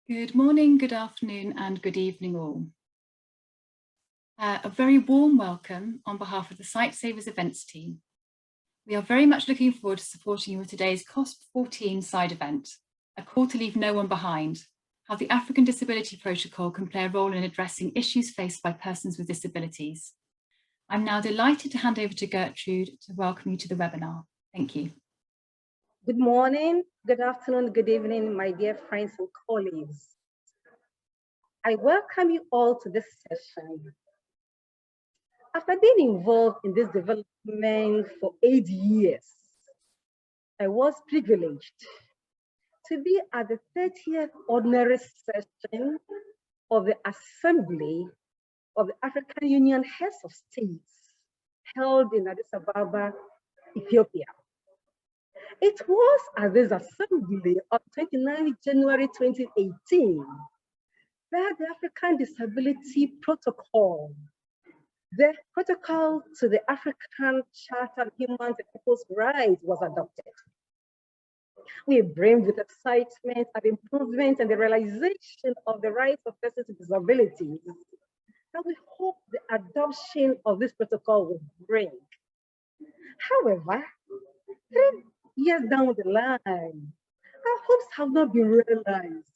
Good morning, good afternoon, and good evening all. A very warm welcome on behalf of the Sightsavers events team. We are very much looking forward to supporting you with today's COSP14 side event, a call to leave no one behind, how the African Disability Protocol can play a role in addressing issues faced by persons with disabilities. I'm now delighted to hand over to Gertrude to welcome you to the webinar. Thank you. Good morning, good afternoon, good evening, my dear friends and colleagues. I welcome you all to this session. After being involved in this development for 8 years, I was privileged to be at the 30th ordinary session of the Assembly of the African Union Heads of States held in Addis Ababa, Ethiopia. It was at this assembly of 29 January 2018 that the African Disability Protocol, the protocol to the African Charter of Human and People's Rights, was adopted. We brimmed with excitement at improvement and the realization of the rights of persons with disabilities that we hope the adoption of this protocol will bring. However, 3 years down the line, our hopes have not been realized,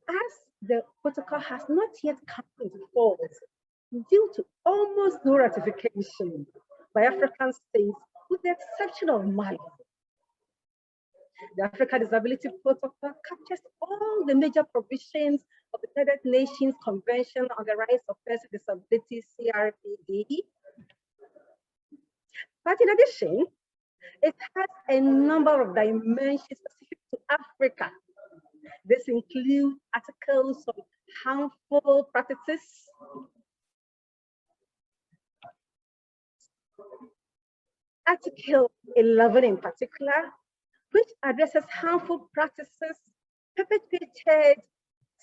as the protocol has not yet come into force due to almost no ratification by African states, with the exception of Mali. The African Disability Protocol captures all the major provisions of the United Nations Convention on the Rights of Persons with Disabilities, CRPD. But in addition, it has a number of dimensions specific to Africa. This includes articles on harmful practices, Article 11 in particular, which addresses harmful practices perpetrated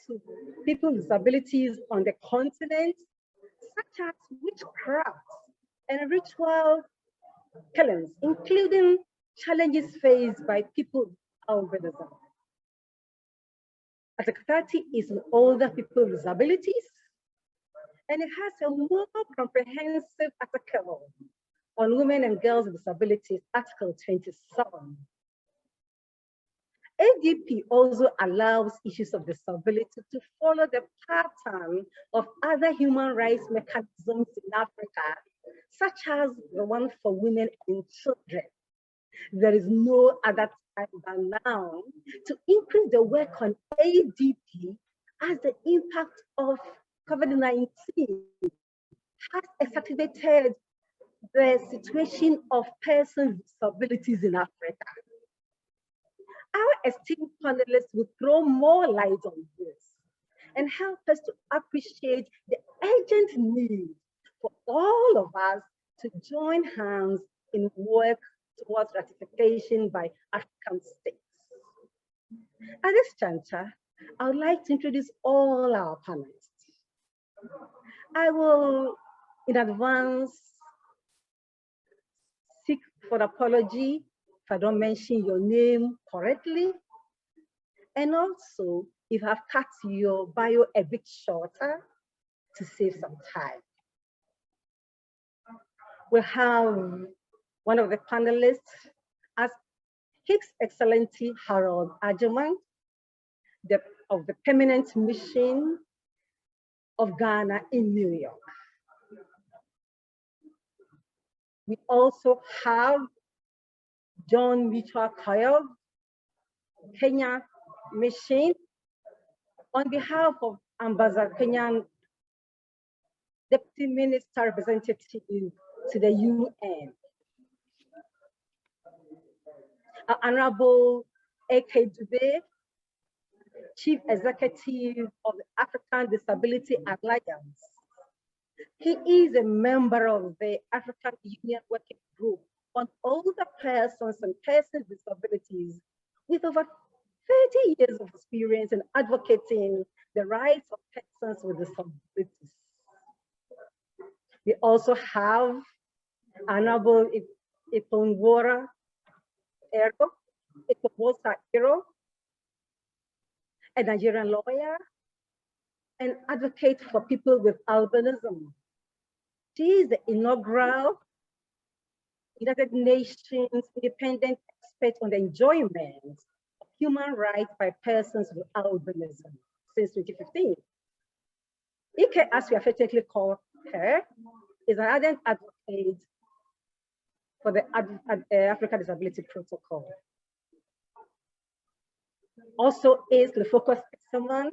to people with disabilities on the continent, such as witchcraft and ritual killings, including challenges faced by people with albinism. Article 30 is on older people with disabilities, and it has a more comprehensive article on women and girls with disabilities, Article 27. ADP also allows issues of disability to follow the pattern of other human rights mechanisms in Africa, such as the one for women and children. There is no other time than now to increase the work on ADP, as the impact of COVID-19 has exacerbated the situation of persons with disabilities in Africa. Our esteemed panelists will throw more light on this and help us to appreciate the urgent need for all of us to join hands in work towards ratification by African states. At this juncture, I would like to introduce all our panelists. I will, in advance, seek for apology if I don't mention your name correctly. And also, if I've cut your bio a bit shorter to save some time. We have one of the panelists as His Excellency Harold Agyemang, of the Permanent Mission of Ghana in New York. We also have John Michwa Kyle, Kenya Mission, on behalf of Ambassador Kenyan Deputy Minister Representative to the UN. Honorable A.K. Dube, Chief Executive of the African Disability Alliance. He is a member of the African Union Working Group on older persons and persons with disabilities, with over 30 years of experience in advocating the rights of persons with disabilities. We also have Honorable Ipongwora Ero, a Nigerian lawyer, and advocate for people with albinism. She is the inaugural United Nations independent expert on the enjoyment of human rights by persons with albinism since 2015. Ike, as we affectionately call her, is an ardent advocate for the Africa Disability Protocol. Also is Lefocus Examen,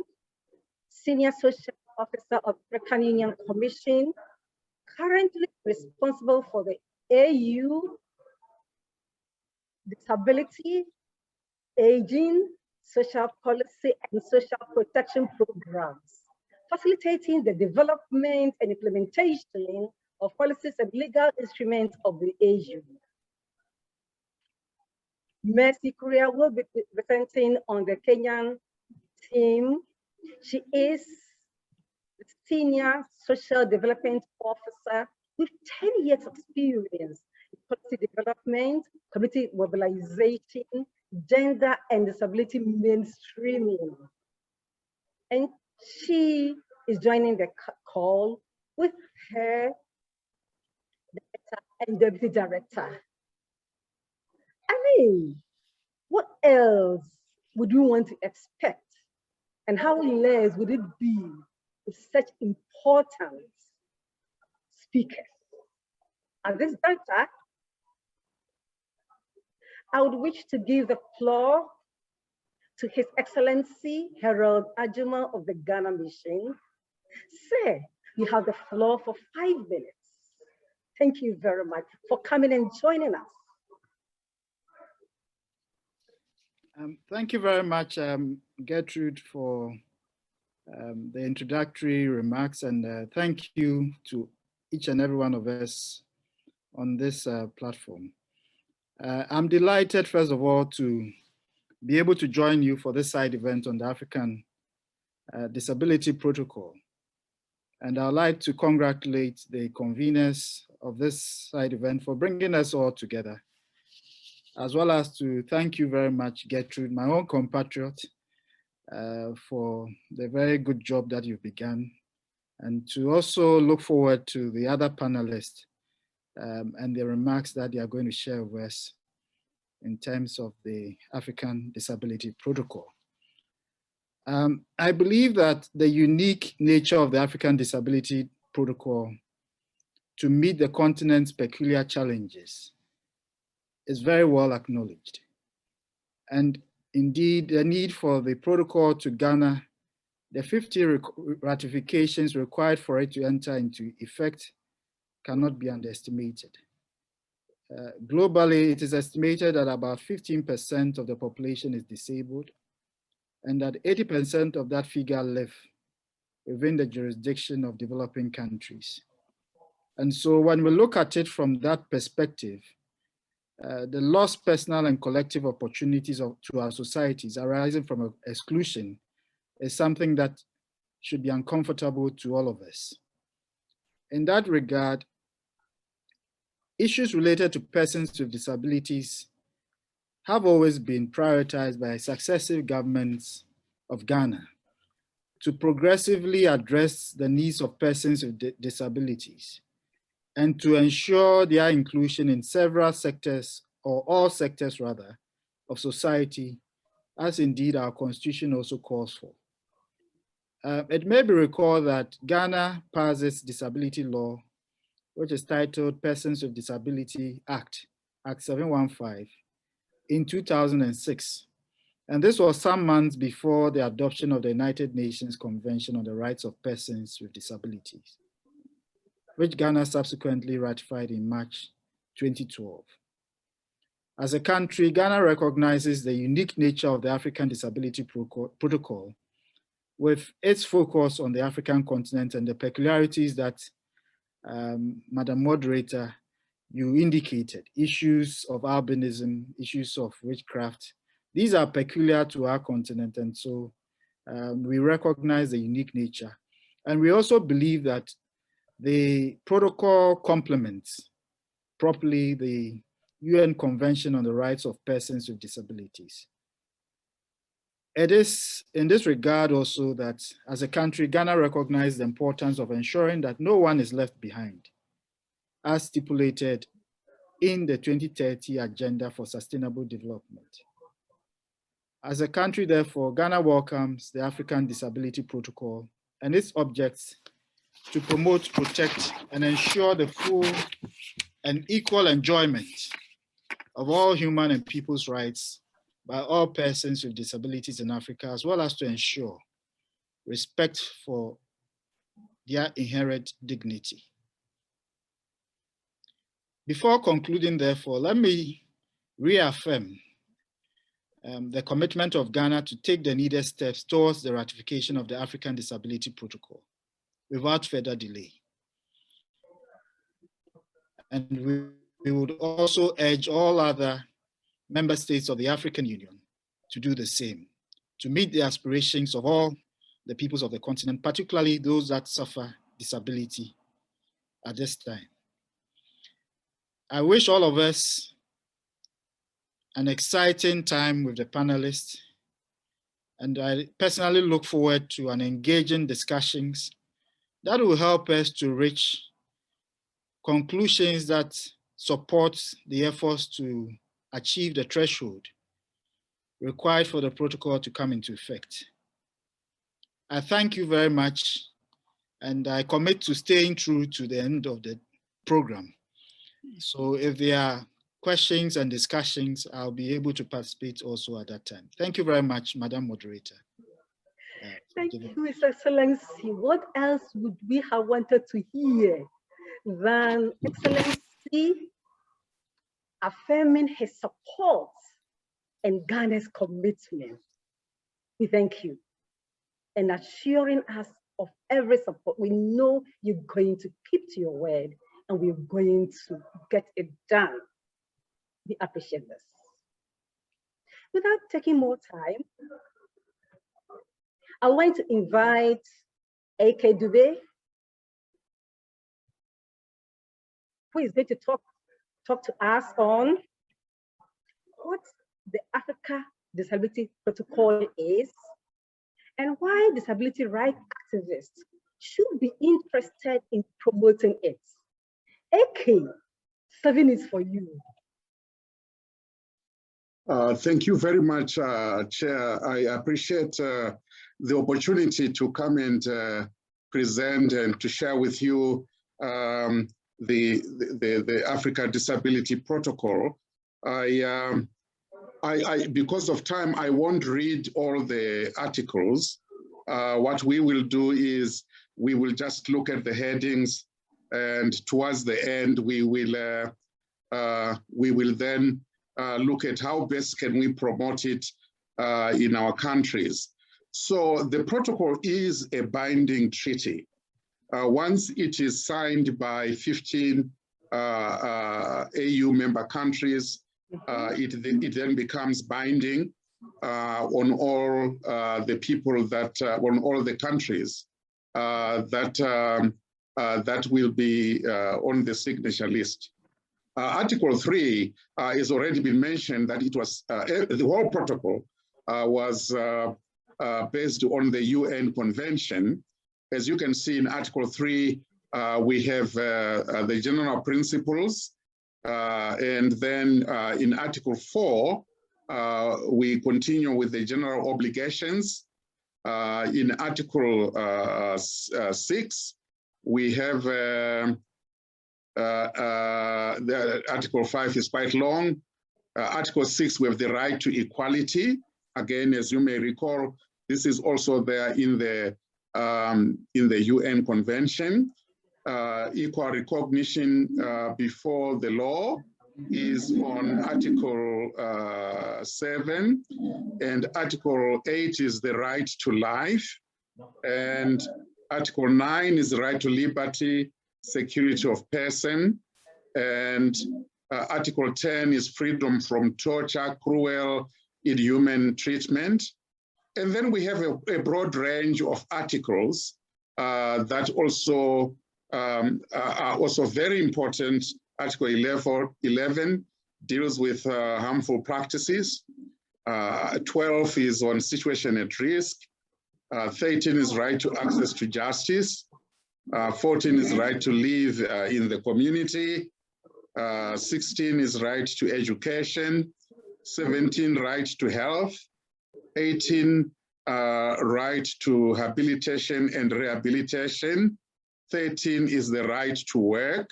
Senior Social Officer of African Union Commission, currently responsible for the AU Disability, Aging, Social Policy, and Social Protection Programs, facilitating the development and implementation of policies and legal instruments of the AU. Mercy Korea will be presenting on the Kenyan team. She is the Senior Social Development Officer with 10 years experience in policy development, community mobilization, gender and disability mainstreaming. And she is joining the call with her director and deputy director. I mean, what else would we want to expect? And how less would it be with such important speakers? At this juncture, I would wish to give the floor to His Excellency Harold Ajuma of the Ghana Mission. Sir, you have the floor for 5 minutes. Thank you very much for coming and joining us. Thank you very much, Gertrude, for the introductory remarks, and thank you to each and every one of us on this platform. I'm delighted, first of all, to be able to join you for this side event on the African Disability Protocol. And I'd like to congratulate the conveners of this side event for bringing us all together, as well as to thank you very much, Gertrude, my own compatriot, for the very good job that you've begun, and to also look forward to the other panelists and the remarks that they are going to share with us in terms of the African Disability Protocol. I believe that the unique nature of the African Disability Protocol to meet the continent's peculiar challenges is very well acknowledged. And indeed, the need for the protocol to garner the 50 ratifications required for it to enter into effect cannot be underestimated. Globally, it is estimated that about 15% of the population is disabled, and that 80% of that figure live within the jurisdiction of developing countries. And so when we look at it from that perspective, the lost personal and collective opportunities to our societies arising from exclusion is something that should be uncomfortable to all of us. In that regard, issues related to persons with disabilities have always been prioritized by successive governments of Ghana to progressively address the needs of persons with disabilities and to ensure their inclusion in several sectors, or all sectors rather, of society, as indeed our constitution also calls for. It may be recalled that Ghana passed its disability law, which is titled Persons with Disability Act, Act 715, in 2006. And this was some months before the adoption of the United Nations Convention on the Rights of Persons with Disabilities, which Ghana subsequently ratified in March 2012. As a country, Ghana recognizes the unique nature of the African Disability Protocol, with its focus on the African continent and the peculiarities that, Madam Moderator, you indicated, issues of albinism, issues of witchcraft. These are peculiar to our continent, and so we recognize the unique nature. And we also believe that the protocol complements properly the UN Convention on the Rights of Persons with Disabilities. It is in this regard also that as a country, Ghana recognizes the importance of ensuring that no one is left behind, as stipulated in the 2030 Agenda for Sustainable Development. As a country, therefore, Ghana welcomes the African Disability Protocol and its objects to promote, protect, and ensure the full and equal enjoyment of all human and people's rights by all persons with disabilities in Africa, as well as to ensure respect for their inherent dignity. Before concluding, therefore, let me reaffirm the commitment of Ghana to take the needed steps towards the ratification of the African Disability Protocol without further delay. And we would also urge all other member states of the African Union to do the same, to meet the aspirations of all the peoples of the continent, particularly those that suffer disability at this time. I wish all of us an exciting time with the panelists, and I personally look forward to an engaging discussions that will help us to reach conclusions that support the efforts to achieve the threshold required for the protocol to come into effect. I thank you very much, and I commit to staying true to the end of the program. So if there are questions and discussions, I'll be able to participate also at that time. Thank you very much, Madam Moderator. Thank you, His Excellency. What else would we have wanted to hear than Excellency affirming his support and Ghana's commitment? We thank you and assuring us of every support. We know you're going to keep to your word and we're going to get it done. We appreciate this. Without taking more time, I want to invite A.K. Dube, who is going to talk to us on what the Africa Disability Protocol is and why disability rights activists should be interested in promoting it. A.K., 7 is for you. Thank you very much, Chair. I appreciate the opportunity to come and present and to share with you the Africa Disability Protocol. Because of time, I won't read all the articles. What we will do is we will just look at the headings, and towards the end, we will then look at how best can we promote it in our countries. So the protocol is a binding treaty. Once it is signed by 15 AU member countries, it then becomes binding on all the people that, on all the countries that will be on the signature list. Article 3 has already been mentioned that it was, the whole protocol was based on the UN Convention. As you can see in Article 3, we have the general principles, and then in Article 4, we continue with the general obligations. In Article 6, we have the Article 5 is quite long. Article 6, we have the right to equality. Again, as you may recall, this is also there in the UN Convention. Equal recognition before the law is on Article 7, and Article 8 is the right to life, and Article 9 is the right to liberty, security of person, and Article 10 is freedom from torture, cruel, inhuman treatment. And then we have a broad range of articles that also are also very important. Article 11 deals with harmful practices. 12 is on situation at risk. 13 is right to access to justice. 14 is right to live in the community. 16 is right to education. 17, right to health. 18, right to habilitation and rehabilitation. 13 is the right to work.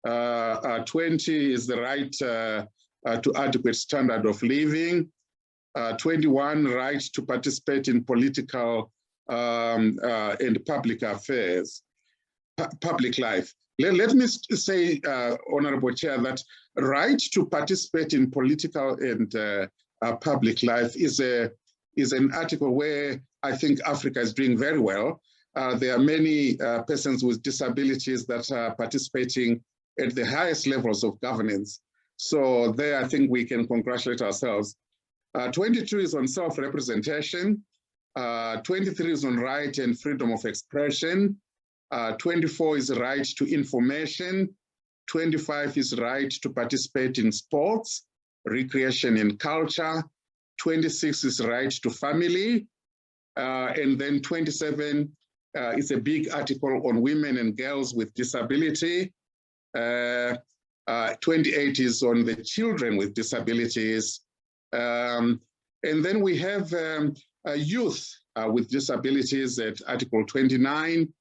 20 is the right to adequate standard of living. 21, right to participate in political and public affairs, public life. Let me say, Honorable Chair, that right to participate in political and public life is an article where I think Africa is doing very well. There are many persons with disabilities that are participating at the highest levels of governance. So there, I think we can congratulate ourselves. 22 is on self-representation. 23 is on right and freedom of expression. 24 is right to information. 25 is right to participate in sports, recreation and culture. 26 is right to family. And then 27 is a big article on women and girls with disability. 28 is on the children with disabilities. And then we have youth with disabilities at Article 29,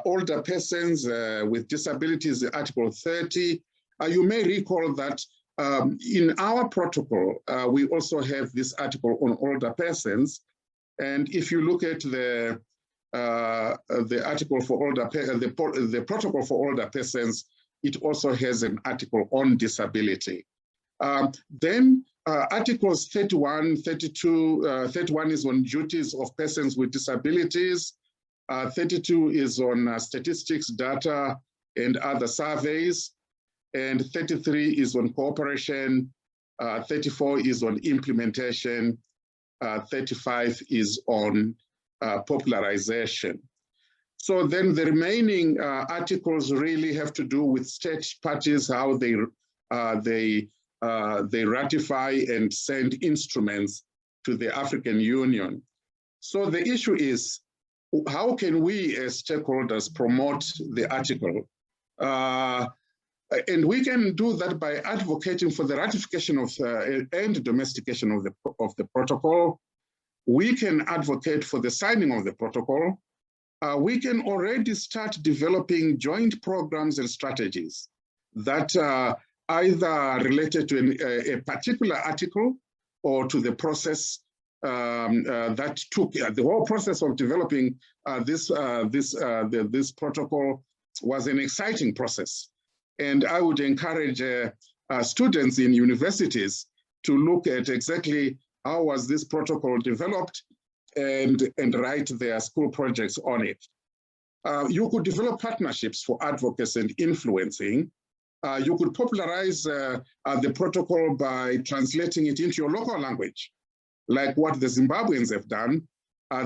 older persons with disabilities at Article 30. You may recall that in our protocol, we also have this article on older persons. And if you look at the article for older, the protocol for older persons, it also has an article on disability. Then Articles 31, 32, 31 is on duties of persons with disabilities. 32 is on statistics, data, and other surveys. And 33 is on cooperation. 34 is on implementation. 35 is on popularization. So then the remaining articles really have to do with state parties, how they ratify and send instruments to the African Union. So the issue is, how can we as stakeholders promote the article? And we can do that by advocating for the ratification of and domestication of the protocol. We can advocate for the signing of the protocol. We can already start developing joint programs and strategies that are either related to a particular article or to the process that took the whole process of developing this protocol was an exciting process. And I would encourage students in universities to look at exactly how was this protocol developed and write their school projects on it. You could develop partnerships for advocacy and influencing. You could popularize the protocol by translating it into your local language, like what the Zimbabweans have done.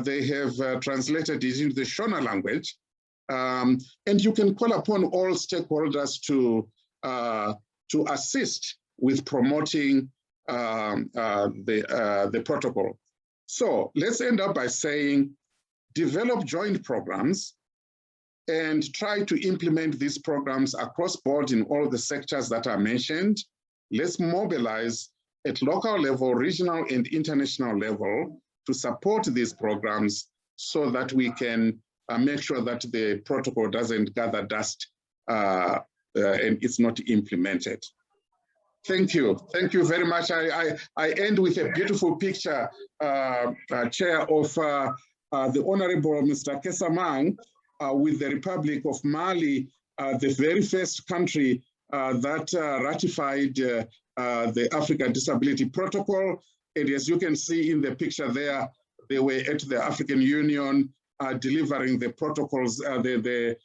They have translated it into the Shona language. And you can call upon all stakeholders to assist with promoting the protocol. So let's end up by saying, develop joint programs and try to implement these programs across board in all the sectors that are mentioned. Let's mobilize at local level, regional and international level to support these programs so that we can make sure that the protocol doesn't gather dust and it's not implemented. Thank you. Thank you very much. I end with a beautiful picture, Chair, of the Honorable Mr. Kesamang with the Republic of Mali, the very first country that ratified the African Disability Protocol. And as you can see in the picture there, they were at the African Union delivering the protocols, the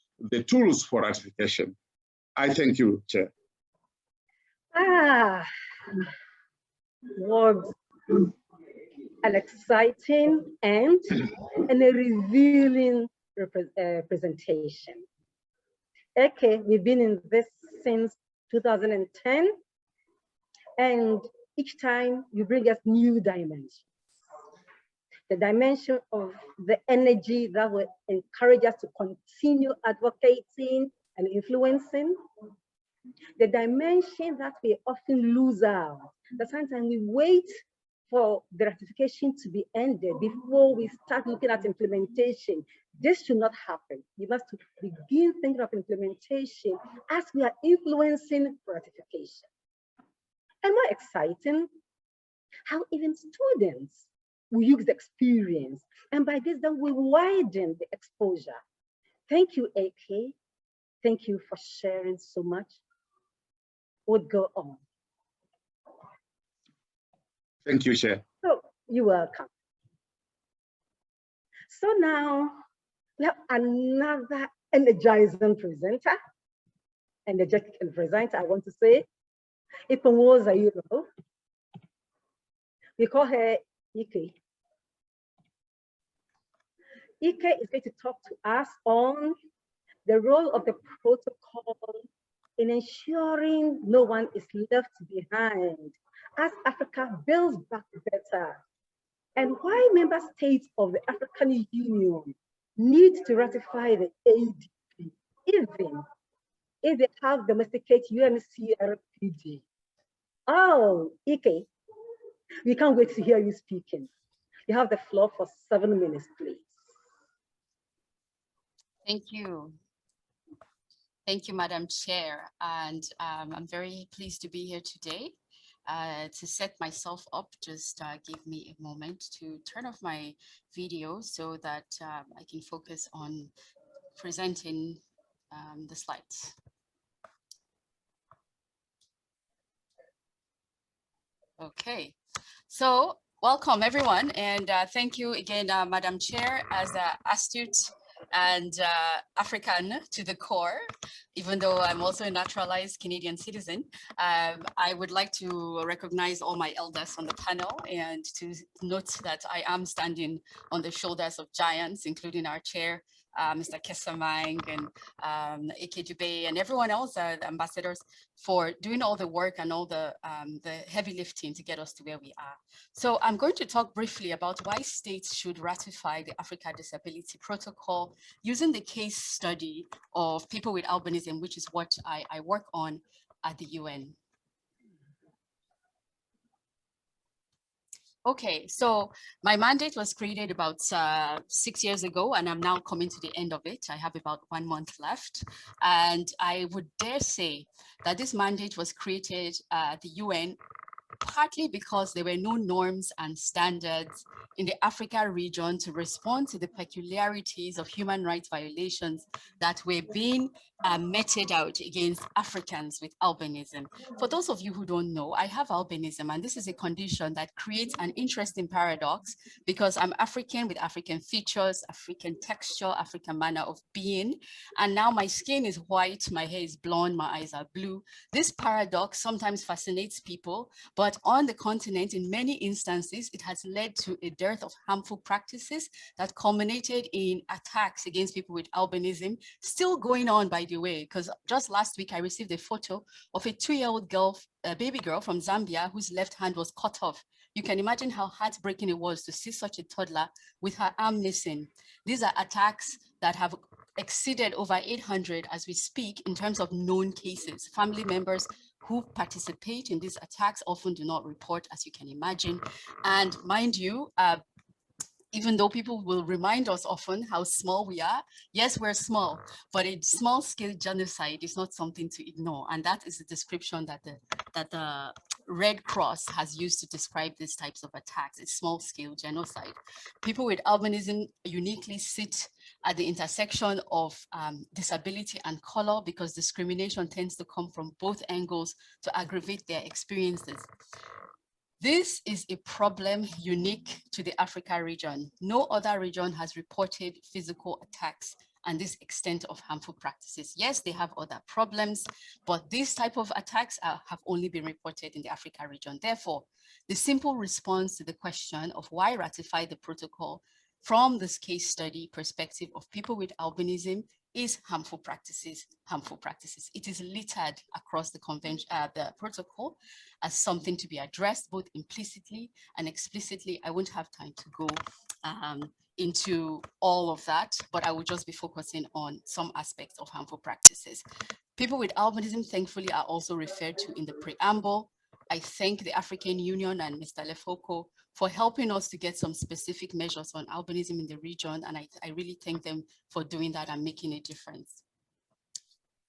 tools for ratification. I thank you, Chair. Was an exciting and a revealing presentation. Okay, we've been in this since 2010, and Each time you bring us new dimensions. The dimension of the energy that will encourage us to continue advocating and influencing. The dimension that we often lose out. That sometimes we wait for the ratification to be ended before we start looking at implementation. This should not happen. We must begin thinking of implementation as we are influencing ratification. And more exciting, how even students will use the experience. And by this, then we widen the exposure. Thank you, AK. Thank you for sharing so much. Would go on. Thank you, Chair. So you're welcome. So now we have another energizing presenter. Energetic presenter, I want to say. Ipomoza Euro. We call her Ike. Ike is going to talk to us on the role of the protocol in ensuring no one is left behind as Africa builds back better, and why member states of the African Union need to ratify the ADP, even if they have domesticated UNCRPD. Oh, Ike, we can't wait to hear you speaking. You have the floor for 7 minutes, please. Thank you. Thank you, Madam Chair. And I'm very pleased to be here today. To set myself up, just give me a moment to turn off my video so that I can focus on presenting the slides. Okay, so welcome everyone, and thank you again, Madam Chair, as astute and African to the core, even though I'm also a naturalized Canadian citizen. I would like to recognize all my elders on the panel and to note that I am standing on the shoulders of giants, including our chair, Mr. Kesamang and Ekejube and everyone else, the ambassadors, for doing all the work and all the heavy lifting to get us to where we are. So I'm going to talk briefly about why states should ratify the Africa Disability Protocol using the case study of people with albinism, which is what I work on at the UN. Okay, so my mandate was created about 6 years ago, and I'm now coming to the end of it. I have about 1 month left, and I would dare say that this mandate was created at the UN partly because there were no norms and standards in the Africa region to respond to the peculiarities of human rights violations that were being meted out against Africans with albinism. For those of you who don't know, I have albinism, and this is a condition that creates an interesting paradox because I'm African with African features, African texture, African manner of being, and now my skin is white, my hair is blonde, my eyes are blue. This paradox sometimes fascinates people, but on the continent, in many instances, it has led to a dearth of harmful practices that culminated in attacks against people with albinism, still going on, by the way, because just last week I received a photo of a 2-year-old girl, a baby girl from Zambia whose left hand was cut off. You can imagine how heartbreaking it was to see such a toddler with her arm missing. These are attacks that have exceeded over 800 as we speak in terms of known cases. Family members who participate in these attacks often do not report, as you can imagine. And mind you, even though people will remind us often how small we are, yes, we're small, but a small scale genocide is not something to ignore. And that is the description that the Red Cross has used to describe these types of attacks. It's small scale genocide. People with albinism uniquely sit at the intersection of disability and color because discrimination tends to come from both angles to aggravate their experiences. This is a problem unique to the Africa region. No other region has reported physical attacks and this extent of harmful practices. Yes, they have other problems, but these type of attacks have only been reported in the Africa region. Therefore, the simple response to the question of why ratify the protocol from this case study perspective of people with albinism is harmful practices, harmful practices. It is littered across the convention, the protocol as something to be addressed both implicitly and explicitly. I won't have time to go into all of that, but I will just be focusing on some aspects of harmful practices. People with albinism, thankfully, are also referred to in the preamble. I thank the African Union and Mr. Lefoko for helping us to get some specific measures on albinism in the region, and I really thank them for doing that and making a difference.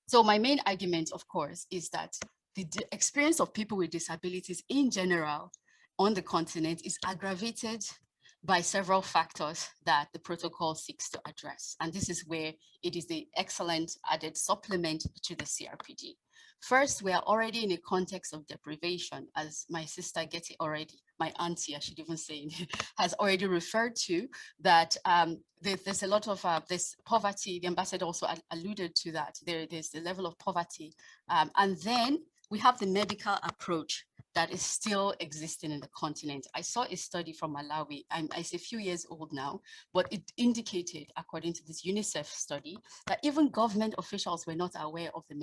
So my main argument, of course, is that the experience of people with disabilities in general on the continent is aggravated by several factors that the protocol seeks to address. And this is where it is the excellent added supplement to the CRPD. First, we are already in a context of deprivation, as my sister Getty already, my auntie, I should even say, has already referred to, that there's a lot of this poverty. The ambassador also alluded to that. There's the level of poverty. And then we have the medical approach that is still existing in the continent. I saw a study from Malawi, it's a few years old now, but it indicated, according to this UNICEF study, that even government officials were not aware of the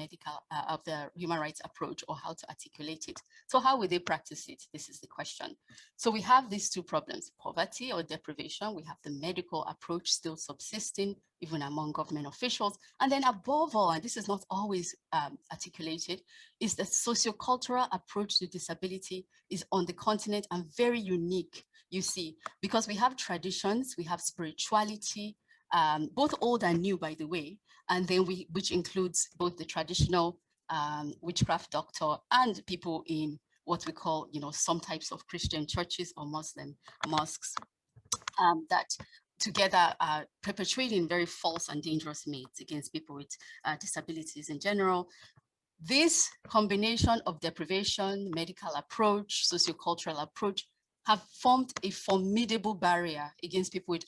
of the human rights approach or how to articulate it. So how will they practice it? This is the question. So we have these two problems, poverty or deprivation. We have the medical approach still subsisting, even among government officials. And then above all, and this is not always articulated, is the sociocultural approach to disability is on the continent and very unique, you see, because we have traditions, we have spirituality, both old and new, by the way, and then which includes both the traditional witchcraft doctor and people in what we call, some types of Christian churches or Muslim mosques that together are perpetuating very false and dangerous myths against people with disabilities in general. This combination of deprivation, medical approach, sociocultural approach have formed a formidable barrier against people with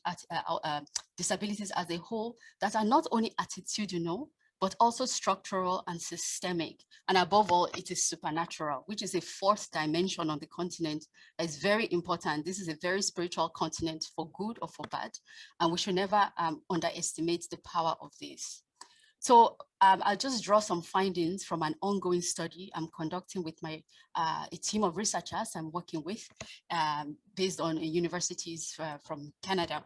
disabilities as a whole that are not only attitudinal, but also structural and systemic. And above all, it is supernatural, which is a fourth dimension on the continent that is very important. This is a very spiritual continent for good or for bad, and we should never underestimate the power of this. So I'll just draw some findings from an ongoing study I'm conducting with a team of researchers I'm working with based on universities from Canada.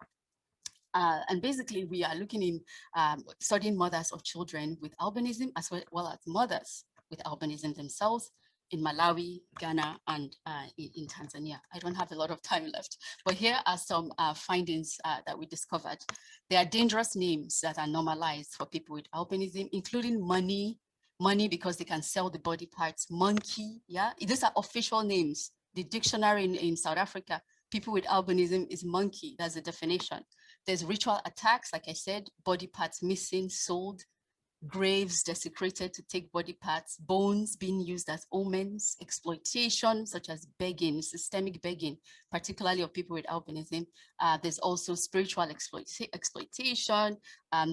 And basically, we are looking in studying mothers of children with albinism as well as mothers with albinism themselves in Malawi, Ghana, and in Tanzania. I don't have a lot of time left, but here are some findings that we discovered. There are dangerous names that are normalized for people with albinism, including money because they can sell the body parts, monkey, yeah? These are official names. The dictionary in South Africa, people with albinism is monkey, that's the definition. There's ritual attacks, like I said, body parts missing, sold, graves desecrated to take body parts, bones being used as omens, exploitation such as begging, systemic begging, particularly of people with albinism. There's also spiritual exploitation.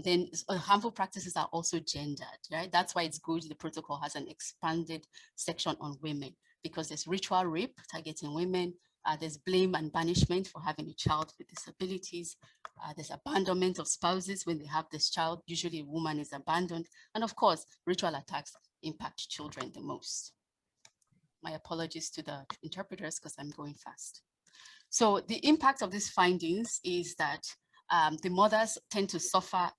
Then harmful practices are also gendered, right? That's why it's good the protocol has an expanded section on women, because there's ritual rape targeting women. There's blame and banishment for having a child with disabilities. There's abandonment of spouses when they have this child. Usually a woman is abandoned. And of course, ritual attacks impact children the most. My apologies to the interpreters because I'm going fast. So the impact of these findings is that the mothers tend to suffer,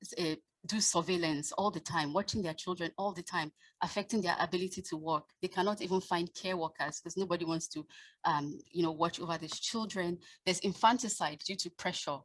do surveillance all the time, watching their children all the time, affecting their ability to work. They cannot even find care workers because nobody wants to, watch over these children. There's infanticide due to pressure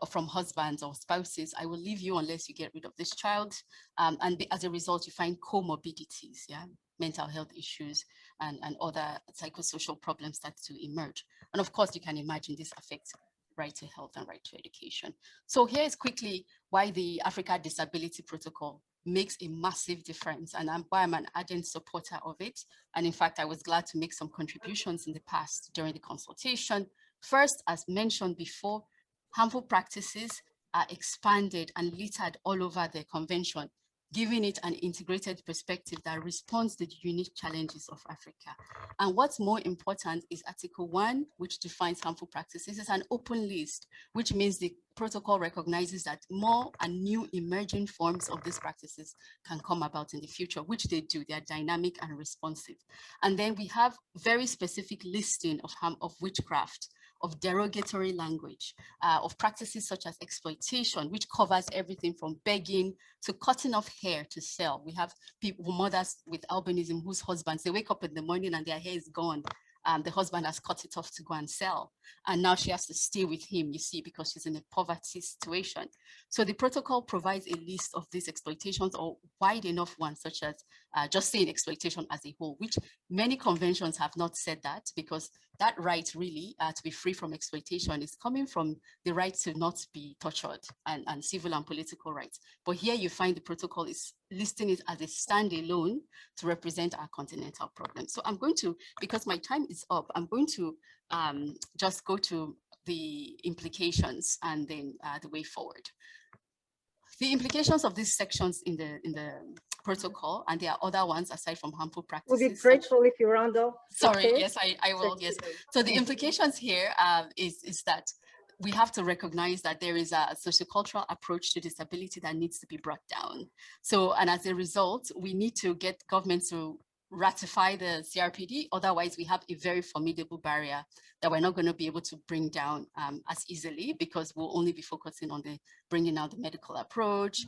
from husbands or spouses. I will leave you unless you get rid of this child. And as a result, you find comorbidities, yeah, mental health issues and other psychosocial problems start to emerge. And of course, you can imagine this affects right to health and right to education. So here is quickly why the Africa Disability Protocol makes a massive difference, and why I'm an ardent supporter of it. And in fact, I was glad to make some contributions in the past during the consultation. First, as mentioned before, harmful practices are expanded and littered all over the convention. giving it an integrated perspective that responds to the unique challenges of Africa. And what's more important is Article 1, which defines harmful practices. It's an open list, which means the protocol recognizes that more and new emerging forms of these practices can come about in the future, which they do. They are dynamic and responsive. And then we have very specific listing of witchcraft, of derogatory language, of practices such as exploitation, which covers everything from begging to cutting off hair to sell. We have people, mothers with albinism whose husbands, they wake up in the morning and their hair is gone. The husband has cut it off to go and sell. And now she has to stay with him, you see, because she's in a poverty situation. So the protocol provides a list of these exploitations, or wide enough ones, such as just saying exploitation as a whole, which many conventions have not said that, because that right really to be free from exploitation is coming from the right to not be tortured and civil and political rights. But here you find the protocol is listing it as a standalone to represent our continental problem. So I'm going to, because my time is up, I'm going to just go to the implications and then the way forward. The implications of these sections in the protocol, and there are other ones aside from harmful practices. We'll be grateful if you round up. Sorry, okay? yes, I will, yes. So the implications here is that we have to recognize that there is a sociocultural approach to disability that needs to be brought down. So, and as a result, we need to get government to ratify the CRPD. Otherwise, we have a very formidable barrier that we're not going to be able to bring down as easily, because we'll only be focusing on the bringing out the medical approach,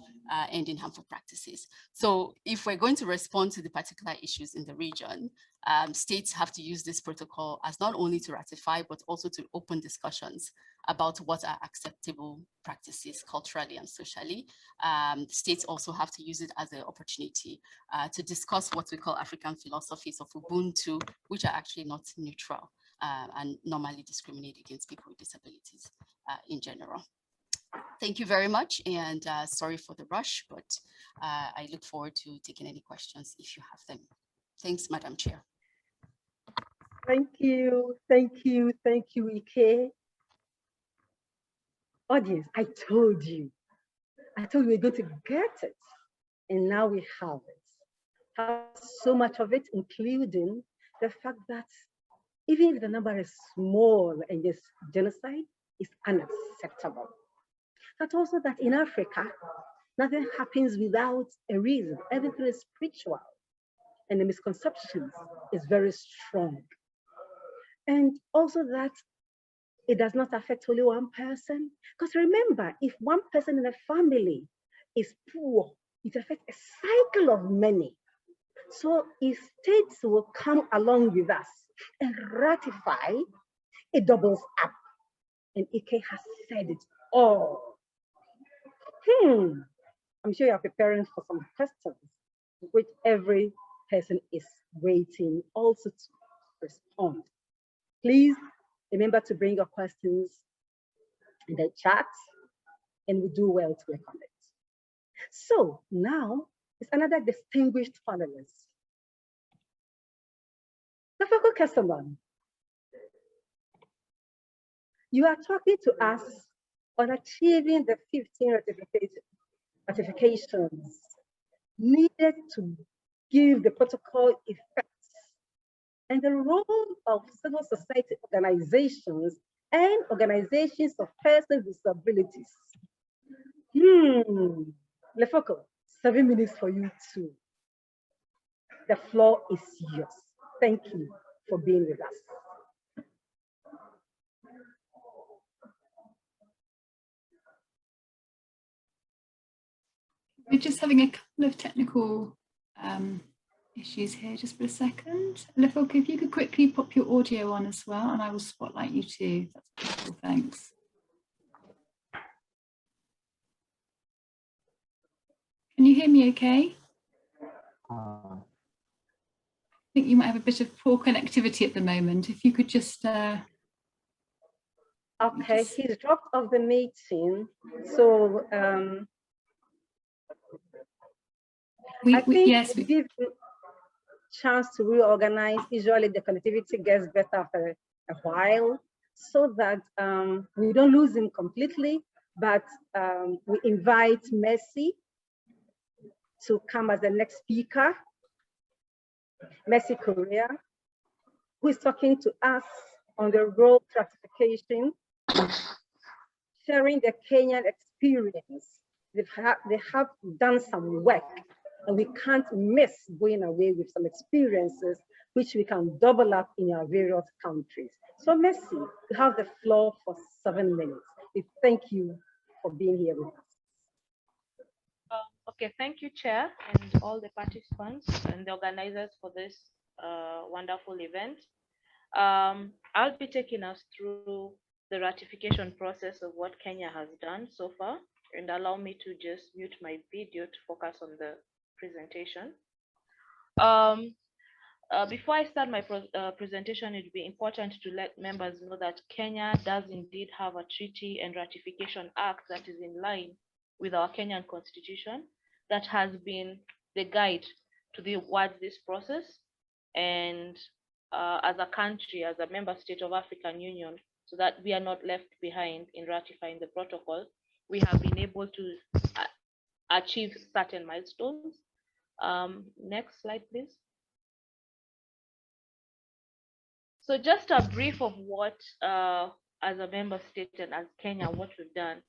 ending harmful practices. So if we're going to respond to the particular issues in the region, states have to use this protocol as not only to ratify, but also to open discussions about what are acceptable practices culturally and socially. States also have to use it as an opportunity to discuss what we call African philosophies of Ubuntu, which are actually not neutral and normally discriminate against people with disabilities in general. Thank you very much, and sorry for the rush, but I look forward to taking any questions if you have them. Thanks, Madam Chair. Thank you, Ike. Audience, I told you we're going to get it, and now we have it. Have so much of it, including the fact that even if the number is small and this genocide is unacceptable. But also that in Africa, nothing happens without a reason. Everything is spiritual, and the misconceptions is very strong. And also that it does not affect only one person. Because remember, if one person in a family is poor, it affects a cycle of many. So if states will come along with us and ratify, it doubles up. And Ike has said it all. I'm sure you're preparing for some questions, which every person is waiting also to respond. Please remember to bring your questions in the chat, and we do well to work on it. So now it's another distinguished panelist. Dr. Kesterman, you are talking to us on achieving the 15 ratifications needed to give the protocol effect, and the role of civil society organizations and organizations of persons with disabilities. Lefoko, 7 minutes for you too. The floor is yours. Thank you for being with us. We're just having a couple of technical issues here, just for a second. Lefoko, if you could quickly pop your audio on as well, and I will spotlight you too. That's beautiful, thanks. Can you hear me okay? I think you might have a bit of poor connectivity at the moment. If you could just... Okay, he's dropped off the meeting. So I think yes, we give him chance to reorganize. Usually the connectivity gets better after a while, so that we don't lose him completely, but we invite Mercy to come as the next speaker, Mercy Korea, who is talking to us on the road to ratification, sharing the Kenyan experience. They have done some work, and we can't miss going away with some experiences which we can double up in our various countries. So Mercy, you have the floor for 7 minutes. We thank you for being here with us. Okay, thank you, Chair, and all the participants and the organizers for this wonderful event. I'll be taking us through the ratification process of what Kenya has done so far, and allow me to just mute my video to focus on the presentation. Before I start my presentation, it would be important to let members know that Kenya does indeed have a treaty and ratification act that is in line with our Kenyan constitution that has been the guide towards this process. And as a country, as a member state of African Union, so that we are not left behind in ratifying the protocol, we have been able to achieve certain milestones. Next slide, please. So just a brief of what, as a member state and as Kenya, what we've done.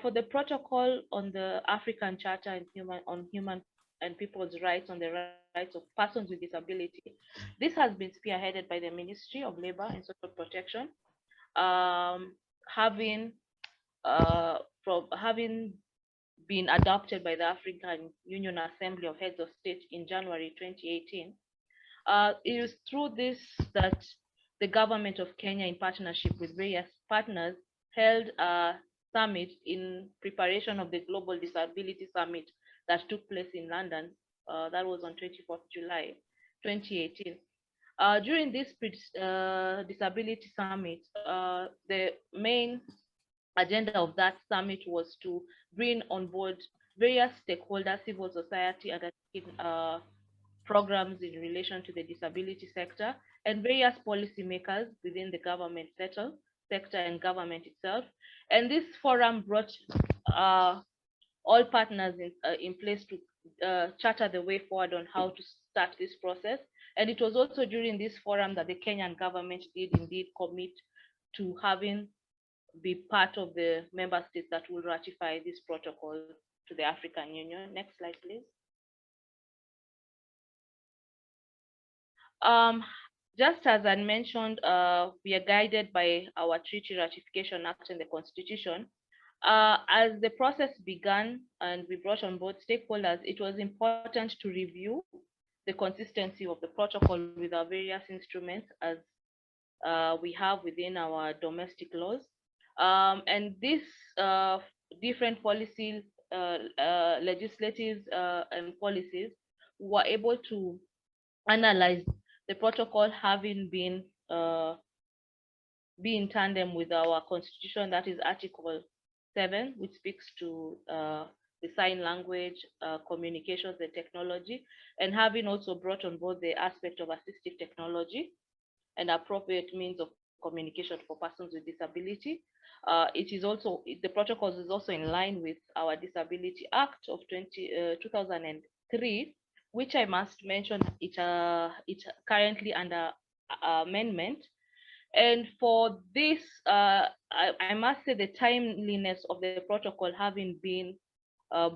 For the protocol on the African Charter on Human and People's Rights on the rights of persons with disability, this has been spearheaded by the Ministry of Labor and Social Protection, having been adopted by the African Union Assembly of Heads of State in January 2018. It is through this that the government of Kenya, in partnership with various partners, held a summit in preparation of the Global Disability Summit that took place in London. That was on 24th July 2018. During this disability summit, the main agenda of that summit was to bring on board various stakeholders, civil society, and programs in relation to the disability sector, and various policymakers within the government sector and government itself. And this forum brought all partners in place to charter the way forward on how to start this process. And it was also during this forum that the Kenyan government did indeed commit to be part of the member states that will ratify this protocol to the African Union. Next slide, please. Just as I mentioned, we are guided by our Treaty Ratification Act and the Constitution. As the process began and we brought on board stakeholders, it was important to review the consistency of the protocol with our various instruments as we have within our domestic laws. And these different policies, legislatives and policies were able to analyze the protocol having been be in tandem with our constitution, that is Article 7, which speaks to the sign language, communications and technology, and having also brought on board the aspect of assistive technology and appropriate means of communication for persons with disability. The protocol is also in line with our Disability Act of 2003, which I must mention it's currently under amendment. And for this, I must say the timeliness of the protocol having been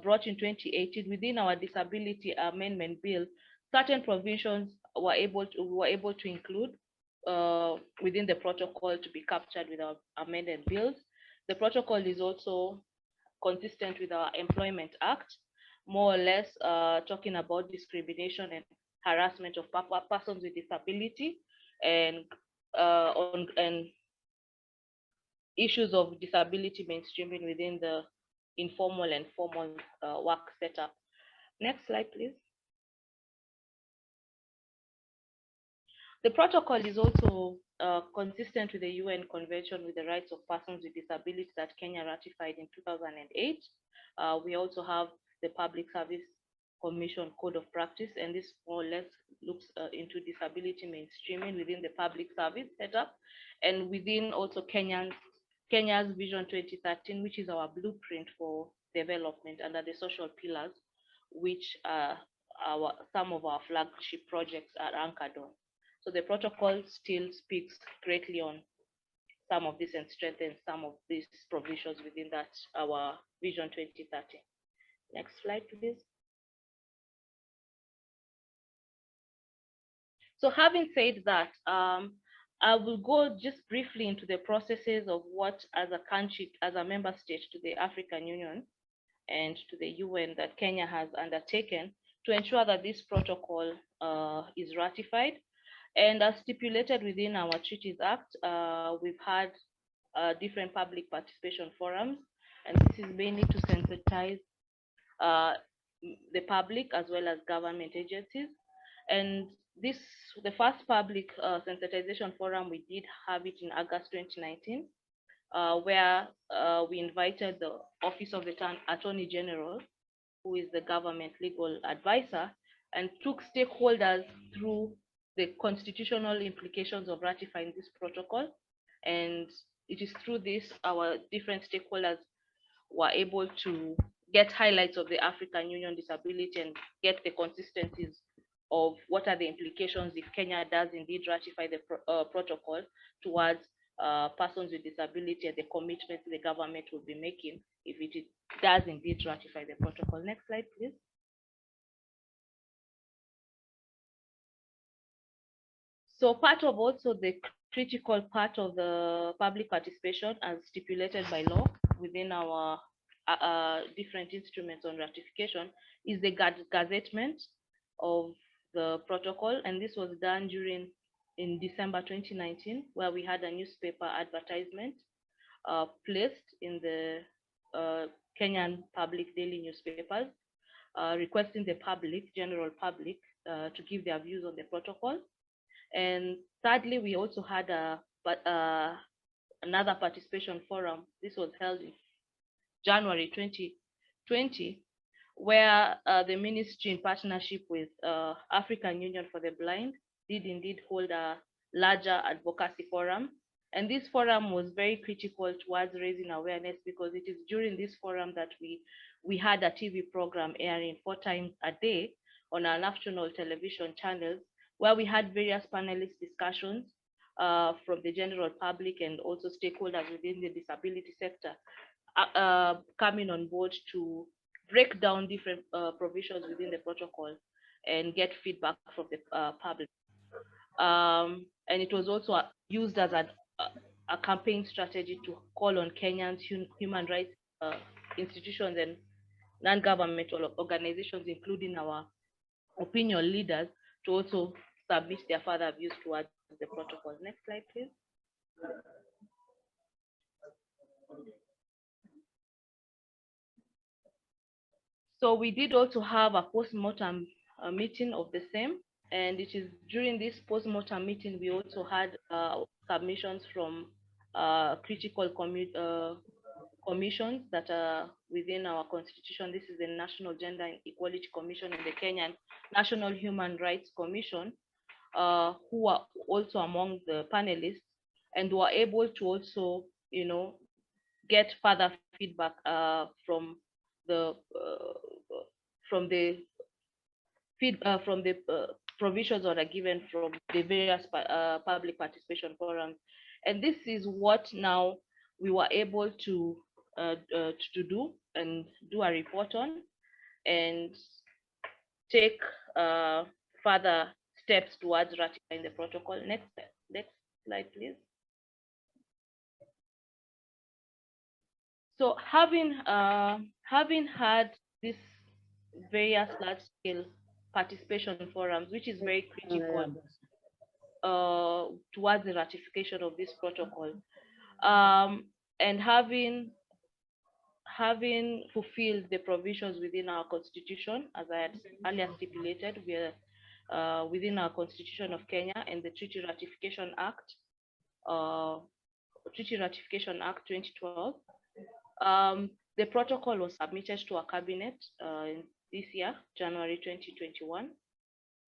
brought in 2018 within our Disability Amendment Bill, certain provisions were able to include within the protocol to be captured with our amended bills. The protocol is also consistent with our Employment Act, more or less talking about discrimination and harassment of persons with disability and issues of disability mainstreaming within the informal and formal work setup. Next slide, please. The protocol is also consistent with the UN Convention with the Rights of Persons with Disabilities that Kenya ratified in 2008. We also have the Public Service Commission Code of Practice, and this more or less looks into disability mainstreaming within the public service setup, and within also Kenya's Vision 2013, which is our blueprint for development under the social pillars. which some of our flagship projects are anchored on. So the protocol still speaks greatly on some of this and strengthens some of these provisions within that our Vision 2030. Next slide, please. So having said that, I will go just briefly into the processes of what, as a country, as a member state to the African Union and to the UN, that Kenya has undertaken to ensure that this protocol is ratified. And as stipulated within our Treaties Act, we've had different public participation forums, and this is mainly to sensitize the public as well as government agencies. And the first public sensitization forum, we did have it in August 2019, where we invited the Office of the Attorney General, who is the government legal advisor, and took stakeholders through the constitutional implications of ratifying this protocol. And it is through this our different stakeholders were able to get highlights of the African Union disability and get the consistencies of what are the implications if Kenya does indeed ratify the protocol towards persons with disability, and the commitments the government will be making if it does indeed ratify the protocol. Next slide, please. So part of also the critical part of the public participation as stipulated by law within our different instruments on ratification is the gazettement of the protocol. And this was done in December 2019, where we had a newspaper advertisement placed in the Kenyan public daily newspapers, requesting the general public, to give their views on the protocol. And thirdly, we also had another participation forum. This was held in January 2020, where the ministry, in partnership with African Union for the Blind, did indeed hold a larger advocacy forum. And this forum was very critical towards raising awareness, because it is during this forum that we had a TV program airing 4 times a day on our national television channels, where we had various panelist discussions from the general public and also stakeholders within the disability sector coming on board to break down different provisions within the protocol and get feedback from the public. And it was also used as a campaign strategy to call on Kenyans, human rights institutions and non-governmental organizations, including our opinion leaders, to also submit their further views towards the protocol. Next slide, please. So we did also have a post-mortem meeting of the same, and it is during this post-mortem meeting we also had submissions from critical commissions that are within our constitution. This is the National Gender and Equality Commission and the Kenyan National Human Rights Commission, who are also among the panelists, and were able to also, get further feedback from the provisions that are given from the various public participation forums. And this is what now we were able to do and do a report on and take further steps towards ratifying the protocol. Next slide, please. So having had this various large-scale participation forums, which is very critical towards the ratification of this protocol, and having fulfilled the provisions within our constitution, as I had earlier stipulated, we are within our Constitution of Kenya and the Treaty Ratification Act 2012. The protocol was submitted to our cabinet this year, January 2021,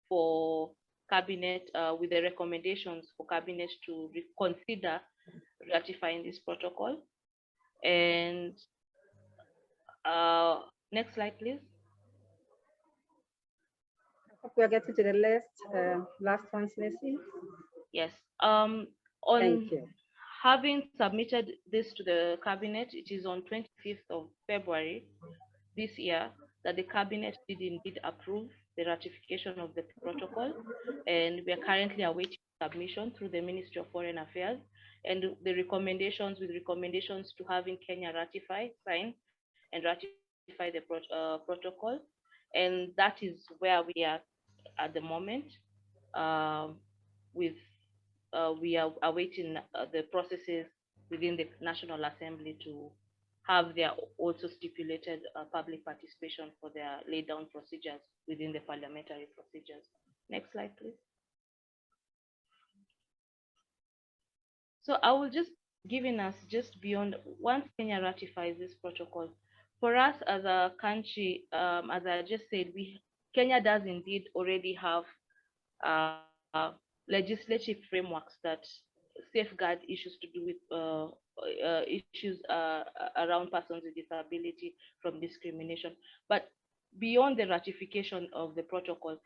for cabinet with the recommendations for cabinet to consider ratifying this protocol. And next slide, please. we are getting to the last ones, Messi. Yes. Thank On you. having submitted this to the cabinet, it is on 25th of February this year that the cabinet did indeed approve the ratification of the protocol, and we are currently awaiting submission through the Ministry of Foreign Affairs and the recommendations to having Kenya ratify, sign, and ratify the protocol, and that is where we are at the moment. We are awaiting the processes within the National Assembly to have their also stipulated public participation for their laid down procedures within the parliamentary procedures. Next slide, please. So I will just giving us just beyond, once Kenya ratifies this protocol, for us as a country, as I just said, Kenya does indeed already have legislative frameworks that safeguard issues to do with issues around persons with disability from discrimination. But beyond the ratification of the protocol,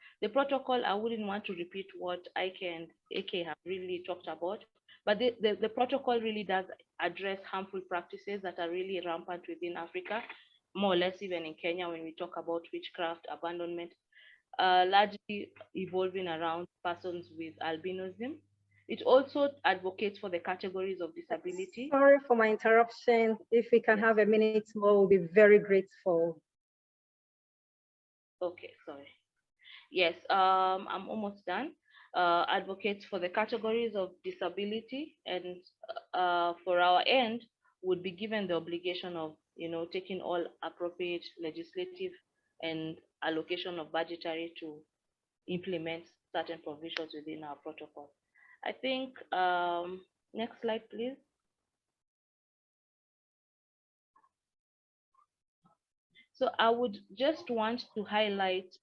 I wouldn't want to repeat what Ike and AK have really talked about, but the protocol really does address harmful practices that are really rampant within Africa, more or less even in Kenya when we talk about witchcraft, abandonment, largely evolving around persons with albinism. It also advocates for the categories of disability. Sorry for my interruption. If we can have a minute more, we'll be very grateful. Okay, sorry. Yes, I'm almost done. Advocates for the categories of disability, and for our end would be given the obligation of, taking all appropriate legislative and allocation of budgetary to implement certain provisions within our protocol. I think, next slide, please. So I would just want to highlight,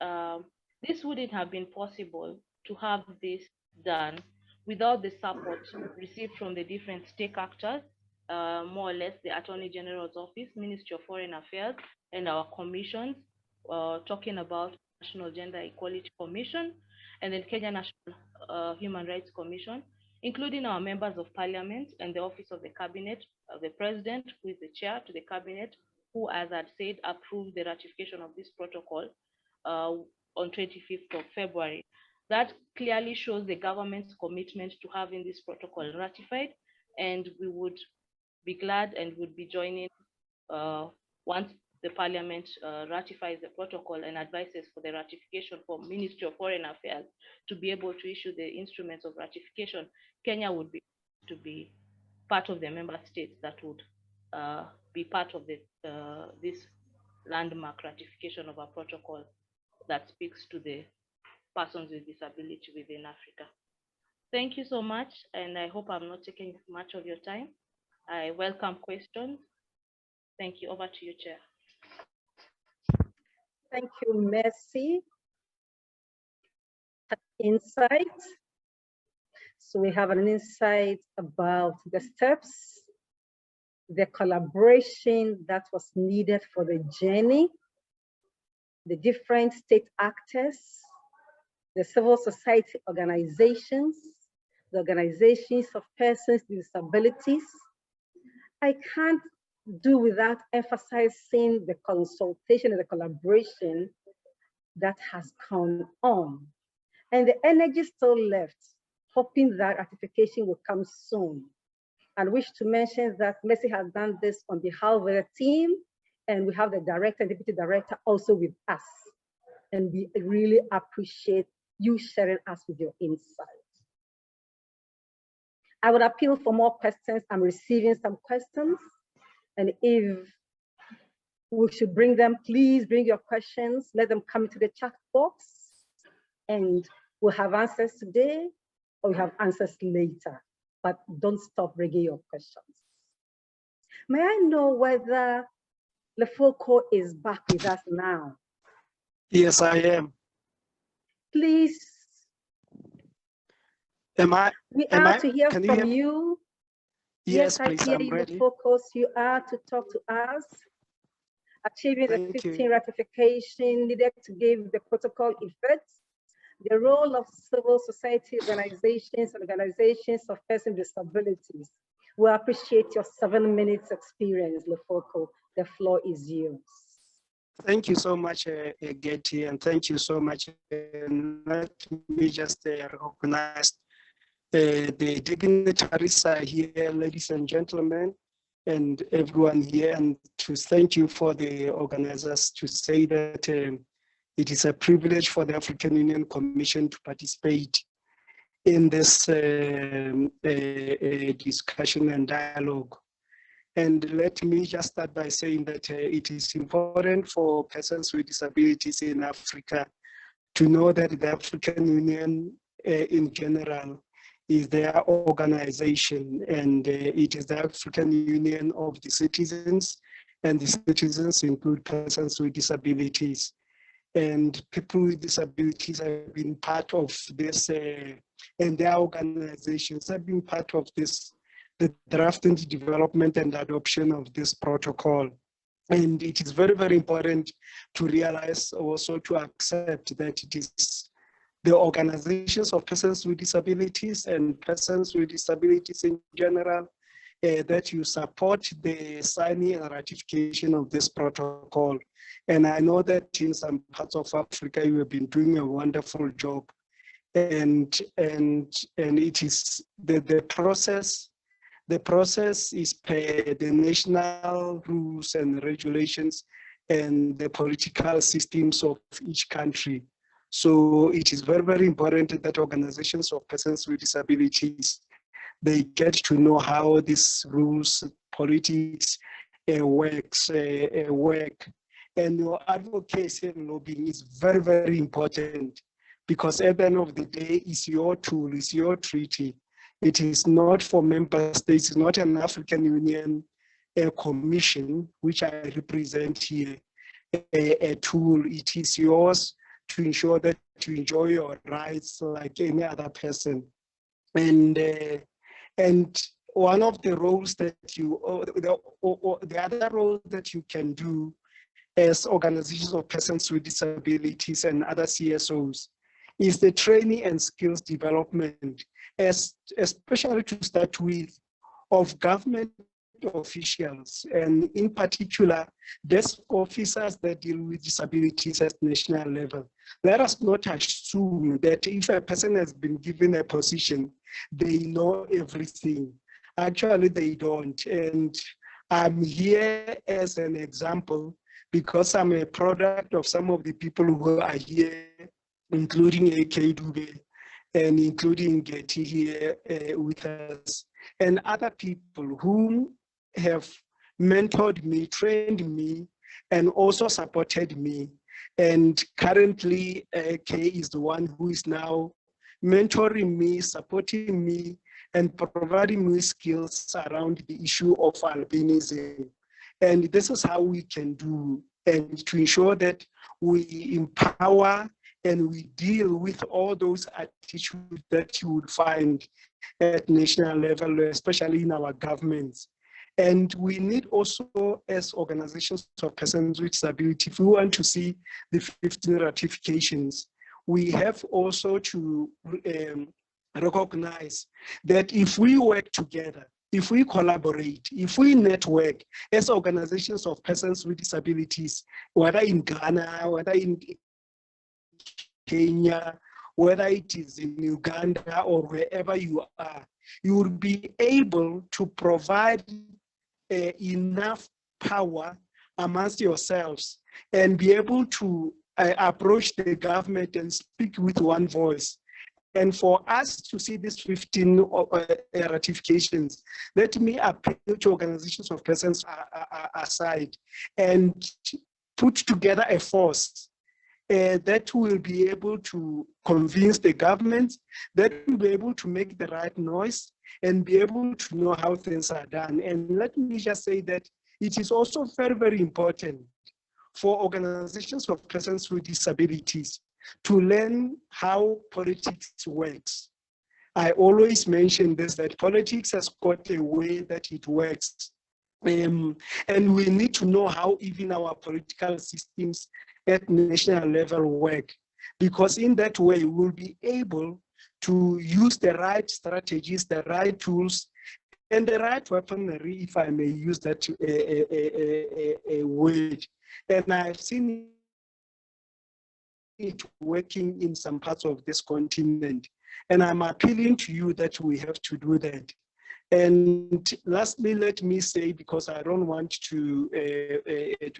this wouldn't have been possible to have this done without the support received from the different stake actors, more or less the Attorney General's Office, Ministry of Foreign Affairs, and our commissions, talking about National Gender Equality Commission, and then Kenya National Human Rights Commission, including our members of parliament and the Office of the Cabinet, the President, who is the chair to the Cabinet, who, as I'd said, approved the ratification of this protocol on 25th of February. That clearly shows the government's commitment to having this protocol ratified, and we would be glad and would be joining once the Parliament ratifies the protocol and advises for the ratification for Ministry of Foreign Affairs to be able to issue the instruments of ratification. Kenya would be to be part of the member states that would be part of this landmark ratification of a protocol that speaks to the persons with disability within Africa. Thank you so much, and I hope I'm not taking much of your time. I welcome questions. Thank you. Over to you, Chair. Thank you, Mercy. Insight. So we have an insight about the steps, the collaboration that was needed for the journey, the different state actors, the civil society organizations, the organizations of persons with disabilities. I can't do without emphasizing the consultation and the collaboration that has gone on. And the energy still left, hoping that ratification will come soon. I wish to mention that Mercy has done this on behalf of the team, and we have the director and deputy director also with us. And we really appreciate you sharing us with your insights. I would appeal for more questions. I'm receiving some questions. And if we should bring them, please bring your questions. Let them come into the chat box. And we'll have answers today, or we'll have answers later. But don't stop bringing your questions. May I know whether Lefoko is back with us now? Yes, I am. Please. We are to hear from you. Yes, please, I hear I'm you, ready. Lefoko. You are to talk to us. Achieving the 15 ratification needed to give the protocol effect the role of civil society organizations and organizations of persons with disabilities. We appreciate your 7 minutes experience, Lefoko. The floor is yours. Thank you so much, Getty, and thank you so much. Let me just recognize the dignitaries are here, ladies and gentlemen, and everyone here, and to thank you for the organizers to say that it is a privilege for the African Union Commission to participate in this discussion and dialogue. And let me just start by saying that it is important for persons with disabilities in Africa to know that the African Union in general is their organization, and it is the African Union of the citizens, and the citizens include persons with disabilities. And people with disabilities have been part of this, and their organizations have been part of this, the drafting, development, and adoption of this protocol. And it is very, very important to realize, also to accept that it is the organizations of persons with disabilities and persons with disabilities in general that you support the signing and ratification of this protocol. And I know that in some parts of Africa, you have been doing a wonderful job. And it is the process. The process is per the national rules and regulations and the political systems of each country. So it is very, very important that organizations of persons with disabilities, they get to know how these rules, politics work. And your advocacy and lobbying is very, very important, because at the end of the day, it's your tool, it's your treaty. It is not for member states, it's not an African Union commission, which I represent here, a tool. It is yours to ensure that you enjoy your rights like any other person. And one of the roles that you, the other role that you can do as organizations of persons with disabilities and other CSOs is the training and skills development, especially to start with, of government officials, and in particular, desk officers that deal with disabilities at national level. Let us not assume that if a person has been given a position, they know everything. Actually, they don't. And I'm here as an example because I'm a product of some of the people who are here, including A.K. Dube and including Getty here with us, and other people who have mentored me, trained me, and also supported me. And currently, A.K. is the one who is now mentoring me, supporting me, and providing me skills around the issue of albinism. And this is how we can do, and to ensure that we empower and we deal with all those attitudes that you would find at national level, especially in our governments. And we need also, as organizations of persons with disability, if we want to see the 15 ratifications, we have also to recognize that if we work together, if we collaborate, if we network as organizations of persons with disabilities, whether in Ghana, whether in Kenya, whether it is in Uganda or wherever you are, you will be able to provide enough power amongst yourselves and be able to approach the government and speak with one voice. And for us to see these 15 ratifications, let me appeal to organizations of persons aside and put together a force that will be able to convince the government, that will be able to make the right noise and be able to know how things are done. And let me just say that it is also very, very important for organizations of persons with disabilities to learn how politics works. I always mention this, that politics has got a way that it works. And we need to know how even our political systems at national level work. because in that way we'll be able to use the right strategies, the right tools, and the right weaponry, if I may use that a word. And I've seen it working in some parts of this continent. And I'm appealing to you that we have to do that. And lastly, let me say, because I don't want to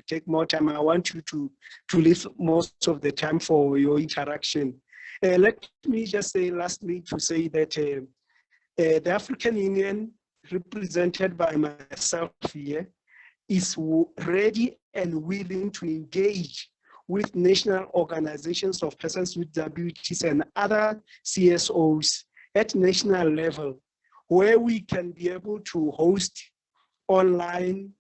take more time, I want you to leave most of the time for your interaction. Let me just say lastly to say that the African Union, represented by myself here, is ready and willing to engage with national organizations of persons with disabilities and other CSOs at national level, where we can be able to host online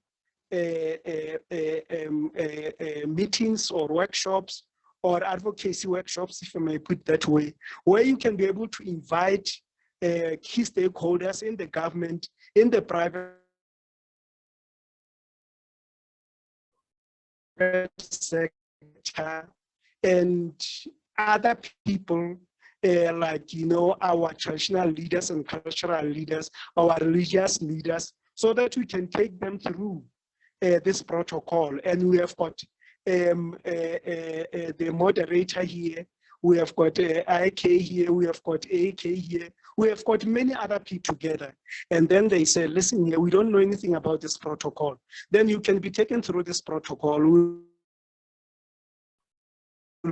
meetings or workshops or advocacy workshops, if I may put that way, where you can be able to invite key stakeholders in the government, in the private sector, and other people like, you know, our traditional leaders and cultural leaders, our religious leaders, so that we can take them through this protocol. And we have got the moderator here, we have got IK here, we have got AK here, we have got many other people together. And then they say, listen here, we don't know anything about this protocol. Then you can be taken through this protocol. We'll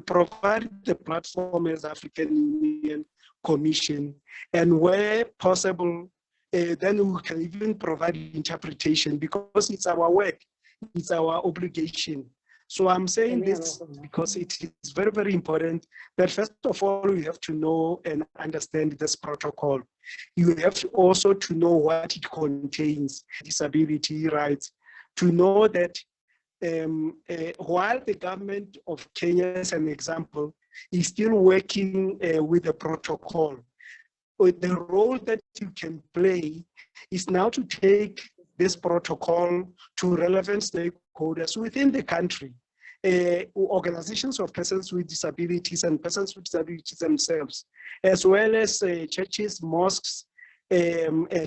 provide the platform as African Union Commission, and where possible, then we can even provide interpretation, because it's our work, it's our obligation. So I'm saying this because it is very, very important that first of all, you have to know and understand this protocol. You have to also to know what it contains, disability rights, to know that while the government of Kenya, as an example, is still working with the protocol, the role that you can play is now to take this protocol to relevant stakeholders within the country, organizations of persons with disabilities and persons with disabilities themselves, as well as churches, mosques,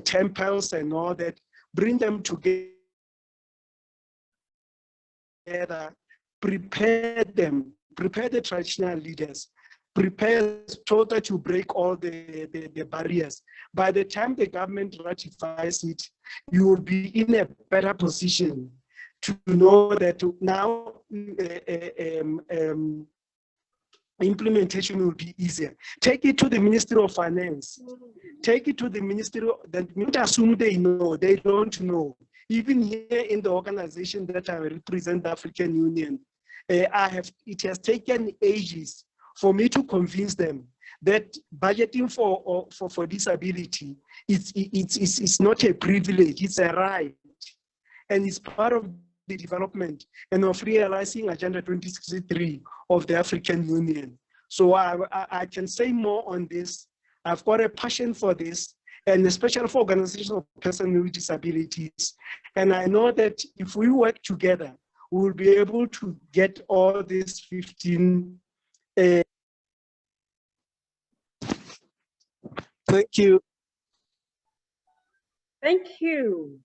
temples, and all that. Bring them together, prepare them, prepare the traditional leaders, prepare so that you break all the barriers. By the time the government ratifies it, you will be in a better position to know that now implementation will be easier. Take it to the Ministry of Finance. Take it to the Ministry, that don't assume they know, they don't know. Even here in the organization that I represent, the African Union, it has taken ages for me to convince them that budgeting for disability, it's not a privilege, it's a right. And it's part of the development and of realizing Agenda 2063 of the African Union. So I can say more on this. I've got a passion for this, and especially for organizations of persons with disabilities. And I know that if we work together, we will be able to get all these 15. Thank you. Thank you.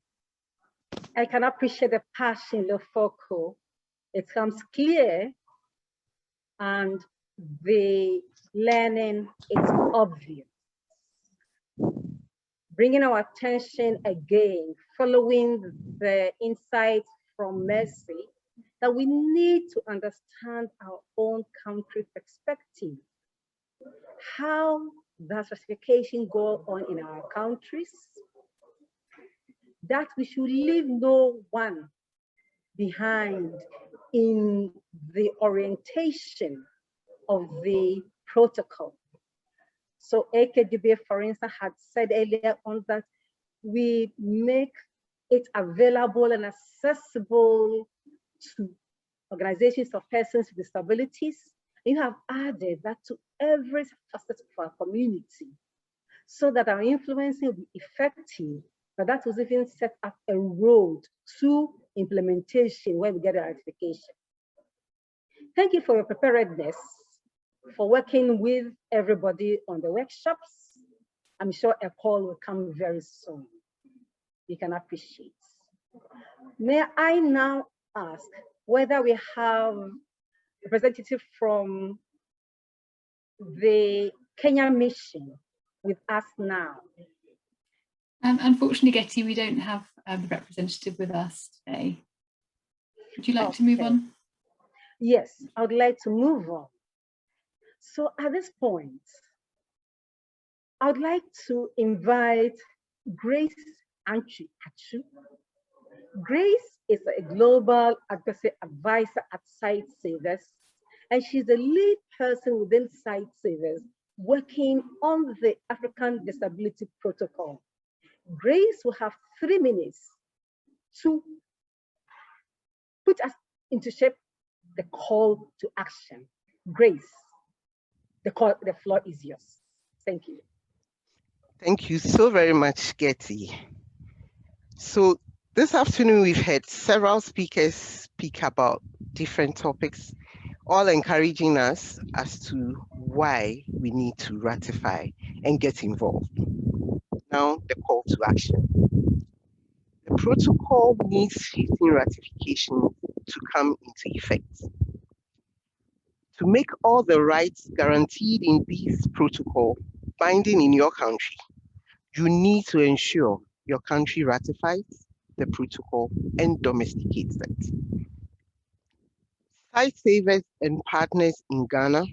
I can appreciate the passion, the focal. It comes clear, and the learning is obvious. Bringing our attention again, following the insights from Mercy, that we need to understand our own country perspective. How does ratification go on in our countries? That we should leave no one behind in the orientation of the protocol. So AKDB, for instance, had said earlier on that we make it available and accessible to organizations of persons with disabilities. You have added that to every facet of our community, so that our influencing will be effective. But that was even set up a road to implementation where we get a ratification. Thank you for your preparedness for working with everybody on the workshops. I'm sure a call will come very soon. You can appreciate. May I now ask whether we have a representative from the Kenya mission with us now? Unfortunately, Getty, we don't have the representative with us today. Would you like to move on? Yes, I would like to move on. So at this point, I would like to invite Grace Anchi-Achu. Grace is a global advocacy advisor at Sightsavers, and she's a lead person within Sightsavers working on the African Disability Protocol. Grace will have 3 minutes to put us into shape the call to action. Grace, the floor is yours. Thank you. Thank you so very much, Getty. So this afternoon, we've heard several speakers speak about different topics, all encouraging us as to why we need to ratify and get involved. Now, the call to action. The protocol needs 15 ratifications to come into effect. To make all the rights guaranteed in this protocol binding in your country, you need to ensure your country ratifies the protocol and domesticates it. Sightsavers and partners in Ghana,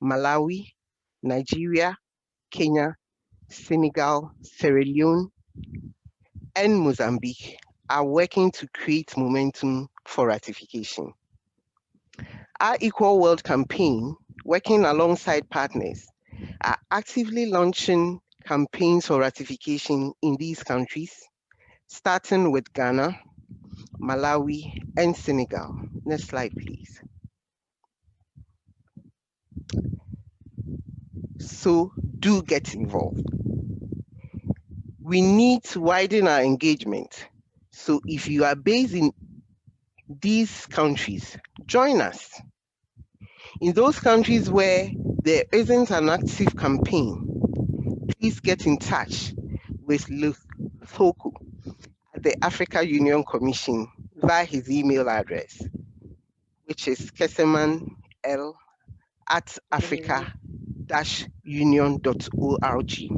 Malawi, Nigeria, Kenya, Senegal, Sierra Leone, and Mozambique are working to create momentum for ratification. Our Equal World campaign, working alongside partners, are actively launching campaigns for ratification in these countries, starting with Ghana, Malawi, and Senegal. Next slide, please. So do get involved. We need to widen our engagement. So if you are based in these countries, join us. In those countries where there isn't an active campaign, please get in touch with Luthoko at the Africa Union Commission via his email address, which is keseman@africa-union.org.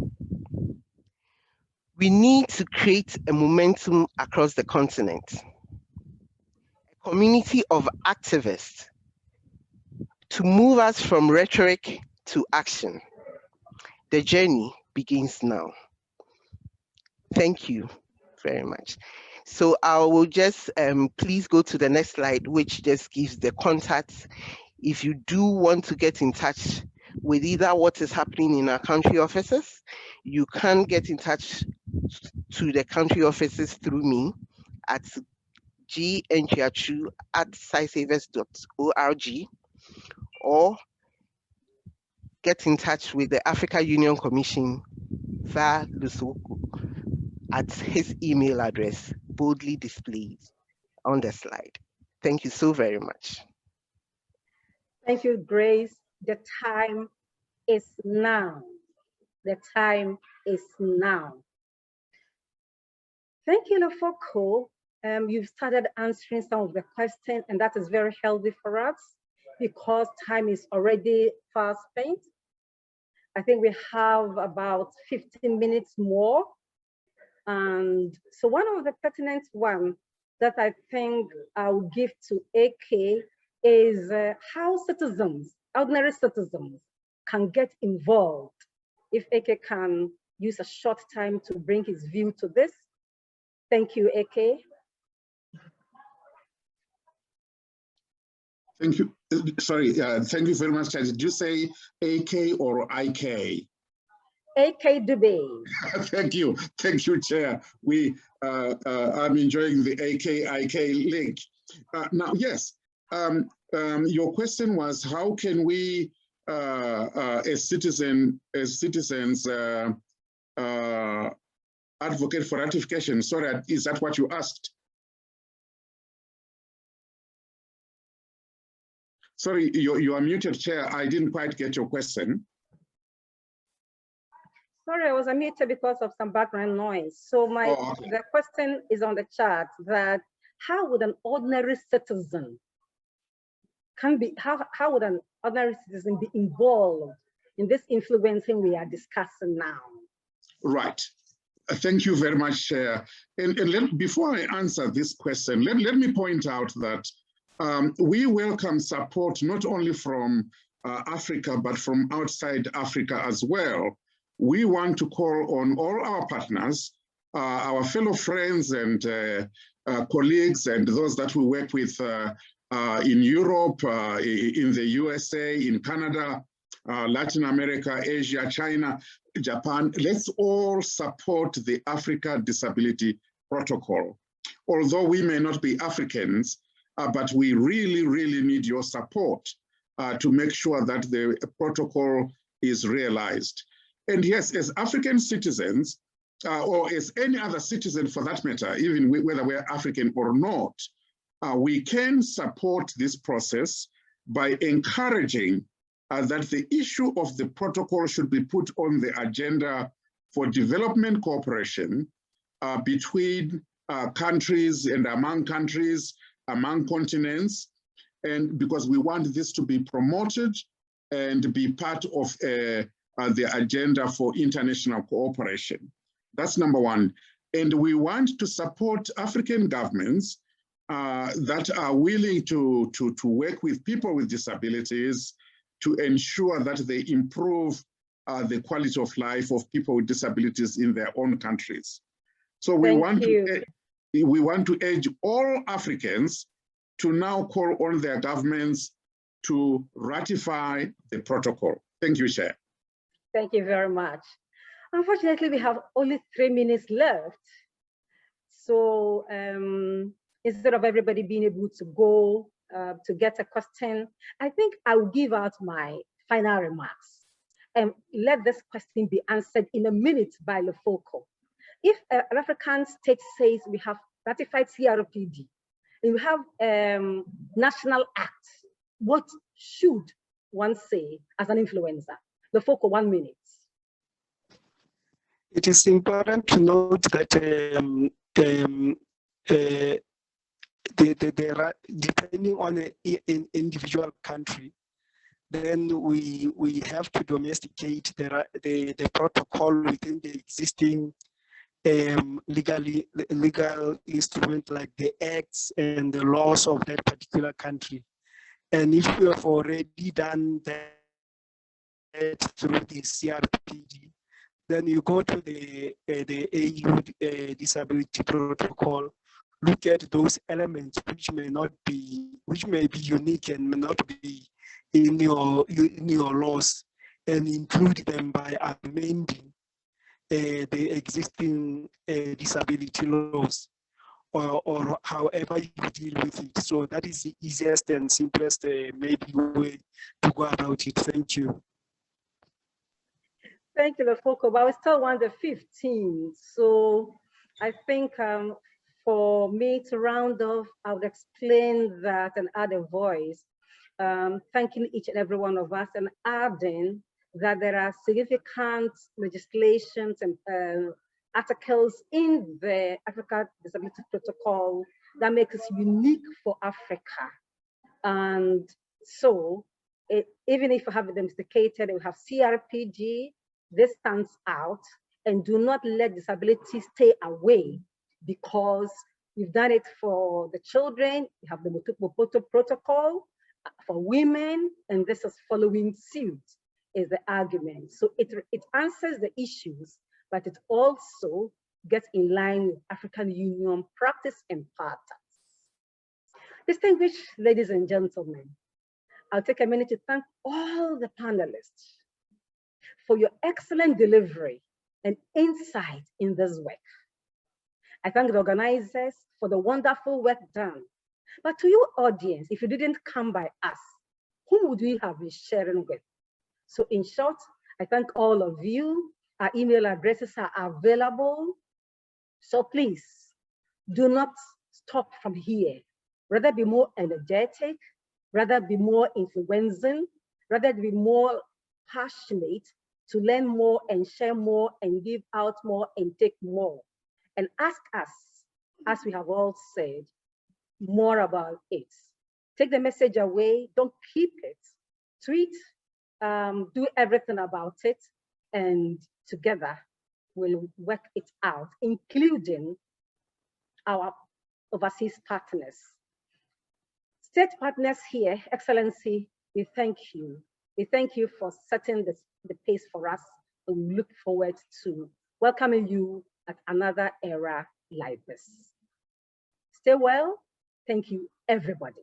We need to create a momentum across the continent, a community of activists to move us from rhetoric to action. The journey begins now. Thank you very much. So I will just please go to the next slide, which just gives the contacts. If you do want to get in touch with either what is happening in our country offices, you can get in touch to the country offices through me at gnchiachu@sightsavers.org, or get in touch with the Africa Union Commission via Luthoko at his email address, boldly displayed on the slide. Thank you so very much. Thank you, Grace. The time is now. The time is now. Thank you, Luthoko. You've started answering some of the questions, and that is very healthy for us because time is already fast spent. I think we have about 15 minutes more. And so one of the pertinent one that I think I'll give to AK is how citizens, ordinary citizens, can get involved. If AK can use a short time to bring his view to this. Thank you, AK. Thank you. Sorry, thank you very much. Did you say AK or IK? AK Dube. Thank you, Chair. I'm enjoying the AK link. Now, yes, your question was how can we, as citizens, advocate for ratification? Sorry, is that what you asked? Sorry, you are muted, Chair. I didn't quite get your question. Sorry, I was unmuted because of some background noise. So the question is on the chat that how would an ordinary citizen how would an ordinary citizen be involved in this influencing we are discussing now? Right. Thank you very much, Chair. And before I answer this question, let me point out that we welcome support not only from Africa, but from outside Africa as well. We want to call on all our partners, our fellow friends and colleagues, and those that we work with in Europe, in the USA, in Canada, Latin America, Asia, China, Japan. Let's all support the Africa Disability Protocol. Although we may not be Africans, but we really, really need your support to make sure that the protocol is realized. And yes, as African citizens, or as any other citizen for that matter, even whether we're African or not, we can support this process by encouraging that the issue of the protocol should be put on the agenda for development cooperation between countries and among countries, among continents, and because we want this to be promoted and be part of the agenda for international cooperation. That's number one. And we want to support African governments that are willing to work with people with disabilities to ensure that they improve the quality of life of people with disabilities in their own countries. So we want to urge all Africans to now call on their governments to ratify the protocol. Thank you, Chair. Thank you very much. Unfortunately, we have only 3 minutes left. So instead of everybody being able to go to get a question, I think I will give out my final remarks and let this question be answered in a minute by Lefoco. If an African state says we have ratified CRPD and we have national acts, what should one say as an influencer? Lefoco, 1 minute. It is important to note that depending on an individual country, then we have to domesticate the protocol within the existing legal instrument like the acts and the laws of that particular country. And if you have already done that through the CRPD, then you go to the AU Disability Protocol, look at those elements which may be unique and may not be in your laws, and include them by amending the existing disability laws, or however you deal with it. So that is the easiest and simplest maybe way to go about it. Thank you. Thank you, Lefoco, but we still want the 15. So I think for me to round off, I would explain that and add a voice, thanking each and every one of us and adding that there are significant legislations and articles in the Africa Disability Protocol that make us unique for Africa. And so even if we have it domesticated, we have CRPD, this stands out, and do not let disability stay away, because we've done it for the children. We have the Mopoto protocol for women, and this is following suit, is the argument. So it answers the issues, but it also gets in line with African Union practice and patterns. Distinguished ladies and gentlemen, I'll take a minute to thank all the panelists for your excellent delivery and insight in this work. I thank the organizers for the wonderful work done. But to your audience, if you didn't come by us, who would we have been sharing with? So in short, I thank all of you. Our email addresses are available. So please do not stop from here. Rather be more energetic, rather be more influencing, rather be more passionate to learn more and share more and give out more and take more. And ask us, as we have all said, more about it. Take the message away, don't keep it. Tweet, do everything about it, and together we'll work it out, including our overseas partners. State partners here, Excellency, we thank you. We thank you for setting the pace for us, and we look forward to welcoming you at another era like this. Stay well. Thank you, everybody.